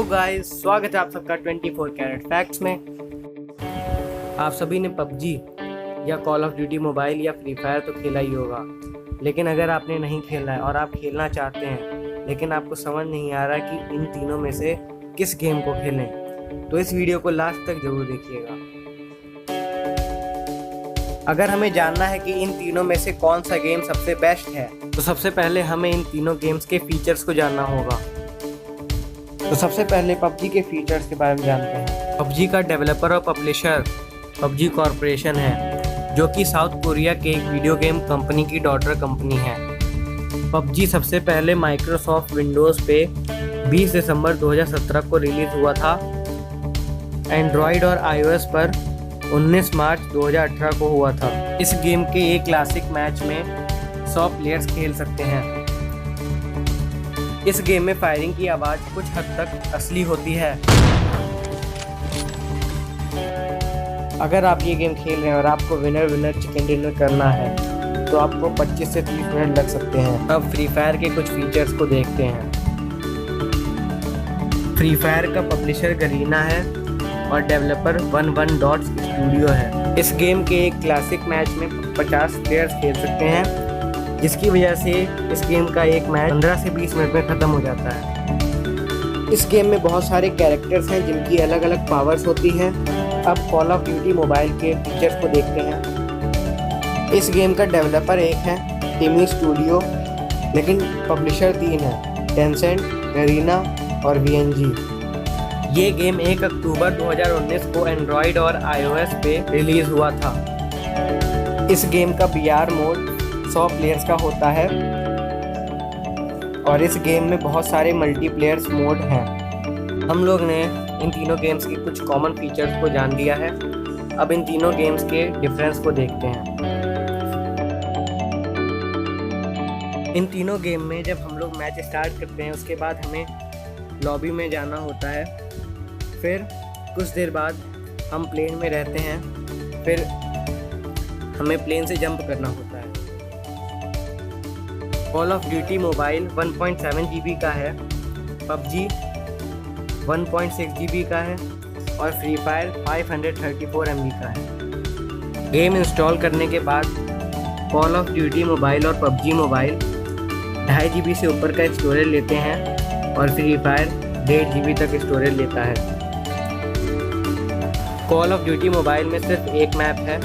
Hello guys, स्वागत है आप सबका 24 कैरेट फैक्ट्स में। आप सभी ने पबजी या कॉल ऑफ ड्यूटी मोबाइल या फ्री फायर तो खेला ही होगा, लेकिन अगर आपने नहीं खेला है और आप खेलना चाहते हैं लेकिन आपको समझ नहीं आ रहा कि इन तीनों में से किस गेम को खेलें, तो इस वीडियो को लास्ट तक जरूर देखिएगा। अगर हमें जानना है कि इन तीनों में से कौन सा गेम सबसे बेस्ट है, तो सबसे पहले हमें इन तीनों गेम्स के फीचर्स को जानना होगा। तो सबसे पहले पबजी के फीचर्स के बारे में जानते हैं। पबजी का डेवलपर और पब्लिशर पबजी कॉर्पोरेशन है, जो कि साउथ कोरिया के एक वीडियो गेम कंपनी की डॉटर कंपनी है। पबजी सबसे पहले माइक्रोसॉफ्ट विंडोज़ पे 20 दिसंबर 2017 को रिलीज़ हुआ था। एंड्रॉयड और iOS पर 19 मार्च 2018 को हुआ था। इस गेम के एक क्लासिक मैच में 100 प्लेयर्स खेल सकते हैं। इस गेम में फायरिंग की आवाज़ कुछ हद तक असली होती है। अगर आप ये गेम खेल रहे हैं और आपको विनर चिकन डिनर करना है तो आपको 25 से 30 मिनट लग सकते हैं। अब फ्री फायर के कुछ फीचर्स को देखते हैं। फ्री फायर का पब्लिशर गरीना है और डेवलपर 11 डॉट्स स्टूडियो है। इस गेम के एक क्लासिक मैच में 50 प्लेयर्स खेल सकते हैं, जिसकी वजह से इस गेम का एक मैच 15 से 20 मिनट में ख़त्म हो जाता है। इस गेम में बहुत सारे कैरेक्टर्स हैं जिनकी अलग अलग पावर्स होती हैं। अब कॉल ऑफ ड्यूटी मोबाइल के फीचर्स को देखते हैं। इस गेम का डेवलपर एक है, टीमी स्टूडियो, लेकिन पब्लिशर 3 है, टेंसेंट, गरीना और VNG। ये गेम 1 अक्टूबर 2019 को एंड्रॉयड और iOS पे रिलीज़ हुआ था। इस गेम का VR मोड 100 प्लेयर्स का होता है और इस गेम में बहुत सारे मल्टीप्लेयर्स मोड हैं। हम लोग ने इन तीनों गेम्स की कुछ कॉमन फीचर्स को जान लिया है। अब इन तीनों गेम्स के डिफरेंस को देखते हैं। इन तीनों गेम में जब हम लोग मैच स्टार्ट करते हैं उसके बाद हमें लॉबी में जाना होता है। फिर कुछ देर बाद हम प्लेन में रहते हैं, फिर हमें प्लेन से जंप करना होता है। Call of duty mobile 1.7 GB का है, पबजी 1.6 GB का है और फ्री फायर 534 MB का है। गेम इंस्टॉल करने के बाद कॉल ऑफ ड्यूटी मोबाइल और पबजी मोबाइल 2.5 GB से ऊपर का स्टोरेज लेते हैं और फ्री फायर 1.5 GB तक स्टोरेज लेता है। कॉल ऑफ ड्यूटी मोबाइल में सिर्फ एक मैप है,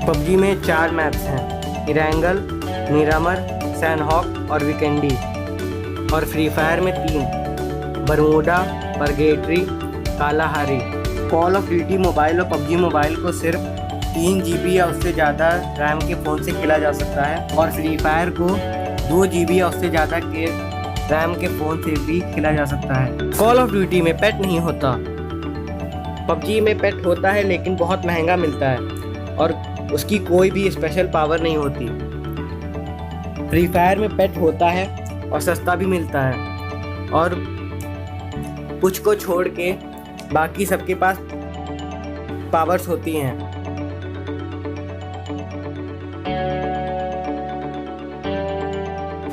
पबजी में 4 मैप्स हैं, इरेंगल, मिरामर, सैनहॉक और वीकेंडी, और फ्री फायर में 3, Bermuda, purgatory, Kalahari. Call of duty mobile और पबजी मोबाइल को सिर्फ 3 GB या उससे ज़्यादा रैम के फ़ोन से खेला जा सकता है और फ्री फायर को 2 GB या उससे ज़्यादा के रैम के फ़ोन से भी खेला जा सकता है। कॉल ऑफ ड्यूटी में पेट नहीं होता। पबजी में पेट होता है लेकिन बहुत महंगा मिलता है और उसकी कोई भी स्पेशल पावर नहीं होती। फ्री फायर में पेट होता है और सस्ता भी मिलता है और कुछ को छोड़ के बाकी सबके पास पावर्स होती हैं।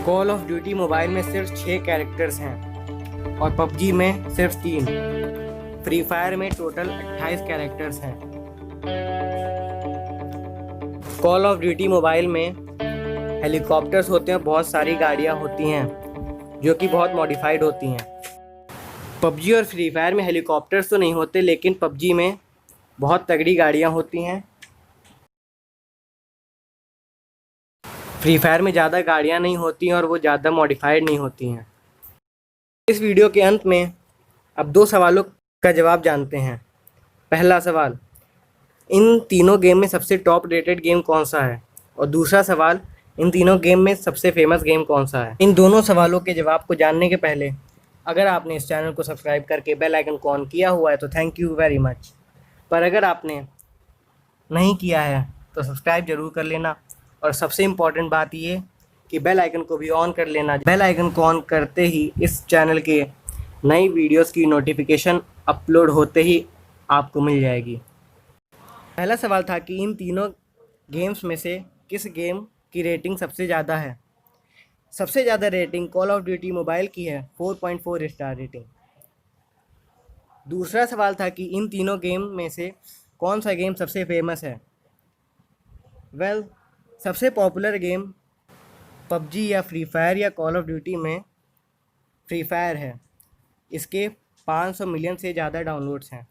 कॉल ऑफ ड्यूटी मोबाइल में सिर्फ 6 कैरेक्टर्स हैं और पबजी में सिर्फ 3। फ्री फायर में टोटल 28 कैरेक्टर्स हैं। कॉल ऑफ ड्यूटी मोबाइल में हेलीकॉप्टर्स होते हैं, बहुत सारी गाड़ियाँ होती हैं जो कि बहुत मॉडिफाइड होती हैं। पबजी और फ्री फायर में हेलीकॉप्टर्स तो नहीं होते, लेकिन पबजी में बहुत तगड़ी गाड़ियाँ होती हैं। फ्री फायर में ज़्यादा गाड़ियाँ नहीं होती हैं और वो ज़्यादा मॉडिफाइड नहीं होती हैं। इस वीडियो के अंत में अब 2 सवालों का जवाब जानते हैं। पहला सवाल, इन तीनों गेम में सबसे टॉप रेटेड गेम कौन सा है? और दूसरा सवाल, इन तीनों गेम में सबसे फेमस गेम कौन सा है? इन दोनों सवालों के जवाब को जानने के पहले अगर आपने इस चैनल को सब्सक्राइब करके बेल आइकन को ऑन किया हुआ है तो थैंक यू वेरी मच। पर अगर आपने नहीं किया है तो सब्सक्राइब जरूर कर लेना और सबसे इम्पॉर्टेंट बात ये कि बेल आइकन को भी ऑन कर लेना। बेल आइकन को ऑन करते ही इस चैनल के नई वीडियोस की नोटिफिकेशन अपलोड होते ही आपको मिल जाएगी। पहला सवाल था कि इन तीनों गेम्स में से किस गेम की रेटिंग सबसे ज़्यादा है। सबसे ज़्यादा rating call of duty mobile की है 4.4 स्टार रेटिंग। दूसरा सवाल था कि इन तीनों गेम में से कौन सा गेम सबसे फेमस है। सबसे पॉपुलर गेम पबजी या फ्री फायर या कॉल ऑफ ड्यूटी में फ्री फायर है। इसके 500 मिलियन से ज़्यादा डाउनलोड्स हैं।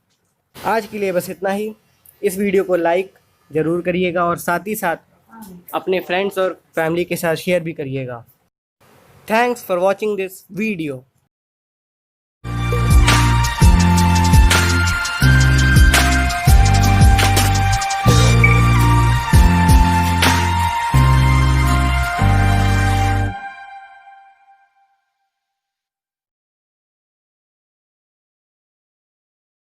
आज के लिए बस इतना ही। इस वीडियो को लाइक ज़रूर करिएगा और साथ ही साथ अपने फ्रेंड्स और फैमिली के साथ शेयर भी करिएगा। Thanks for watching this video.